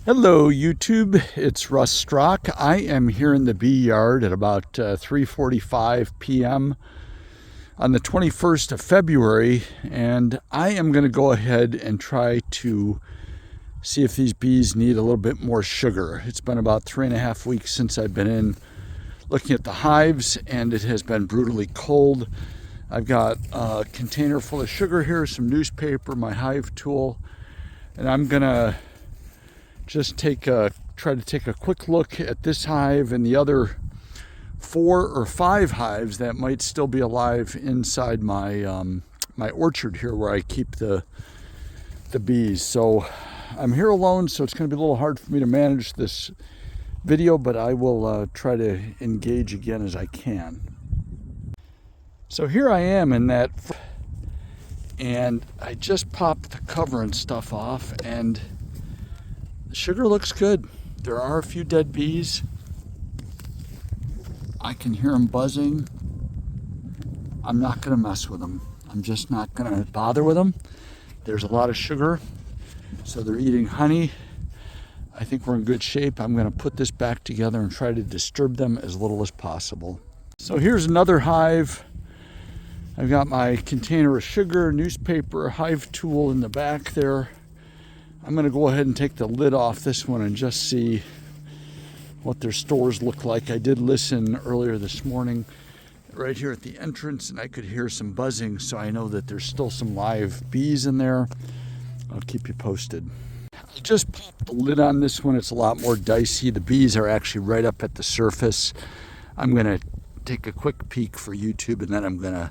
Hello YouTube, it's Russ Strock. I am here in the bee yard at about 3:45 p.m. on the 21st of February, and I am going to go ahead and try to see if these bees need a little bit more sugar. It's been about 3.5 weeks since I've been in looking at the hives, and it has been brutally cold. I've got a container full of sugar here, some newspaper, my hive tool, and I'm going to just try to take a quick look at this hive and the other 4 or 5 hives that might still be alive inside my my orchard here where I keep the bees. So I'm here alone, so it's going to be a little hard for me to manage this video, but I will try to engage again as I can. So here I am in that, and I just popped the cover and stuff off, and the sugar looks good. There are a few dead bees. I can hear them buzzing. I'm not going to mess with them. I'm just not going to bother with them. There's a lot of sugar, so they're eating honey. I think we're in good shape. I'm going to put this back together and try to disturb them as little as possible. So here's another hive. I've got my container of sugar, newspaper, hive tool in the back there. I'm going to go ahead and take the lid off this one and just see what their stores look like. I did listen earlier this morning right here at the entrance, and I could hear some buzzing, so I know that there's still some live bees in there. I'll keep you posted. I just popped the lid on this one. It's a lot more dicey. The bees are actually right up at the surface. I'm going to take a quick peek for YouTube, and then I'm going to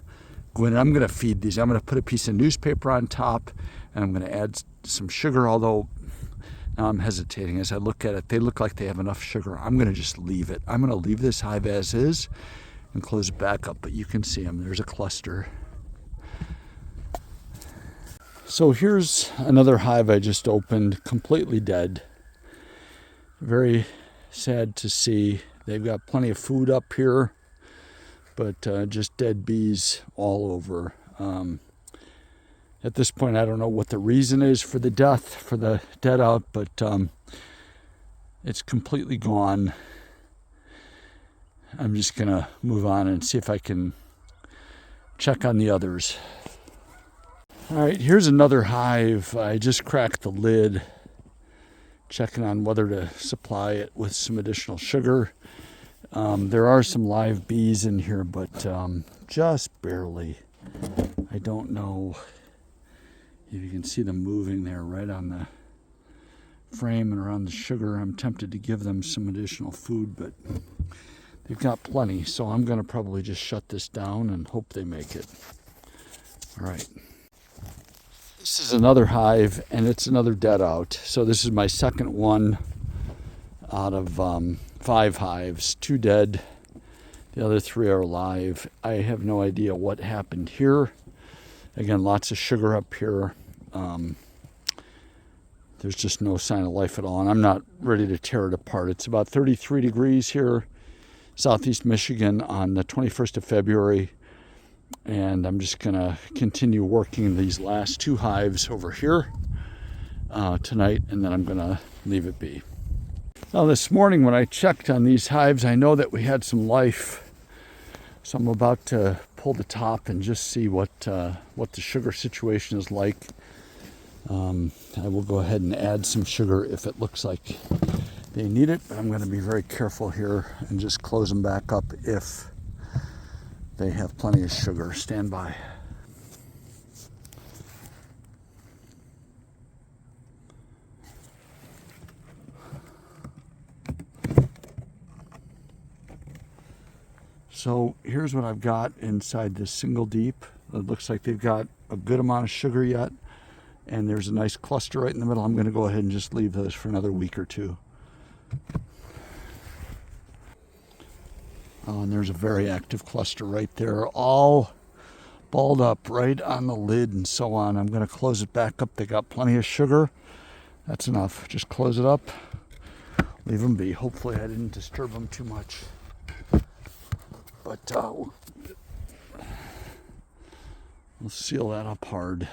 go in and I'm going to feed these. I'm going to put a piece of newspaper on top, and I'm going to add some sugar, although now I'm hesitating as I look at it. They look like they have enough sugar. I'm going to just leave it. I'm going to leave this hive as is and close it back up, but you can see them. There's a cluster. So here's another hive I just opened, completely dead. Very sad to see. They've got plenty of food up here, but just dead bees all over. At this point, I don't know what the reason is for the death, for the dead out, but it's completely gone. I'm just going to move on and see if I can check on the others. All right, here's another hive. I just cracked the lid, checking on whether to supply it with some additional sugar. There are some live bees in here, but just barely. I don't know if you can see them moving there right on the frame and around the sugar. I'm tempted to give them some additional food, but they've got plenty, so I'm going to probably just shut this down and hope they make it. All right. This is another hive, and it's another dead out. So this is my second one out of 5 hives. 2 dead. The other 3 are alive. I have no idea what happened here. Again, lots of sugar up here. There's just no sign of life at all, and I'm not ready to tear it apart. It's about 33 degrees here, southeast Michigan, on the 21st of February, and I'm just going to continue working these last 2 hives over here tonight, and then I'm going to leave it be. Now, this morning when I checked on these hives, I know that we had some life. So I'm about to pull the top and just see what the sugar situation is like. I will go ahead and add some sugar if it looks like they need it, but I'm going to be very careful here and just close them back up if they have plenty of sugar. Stand by. So here's what I've got inside this single deep. It looks like they've got a good amount of sugar yet, and there's a nice cluster right in the middle. I'm going to go ahead and just leave those for another week or 2. Oh, and there's a very active cluster right there, all balled up right on the lid and so on. I'm going to close it back up. They got plenty of sugar. That's enough. Just close it up, leave them be. Hopefully I didn't disturb them too much. But we'll seal that up hard.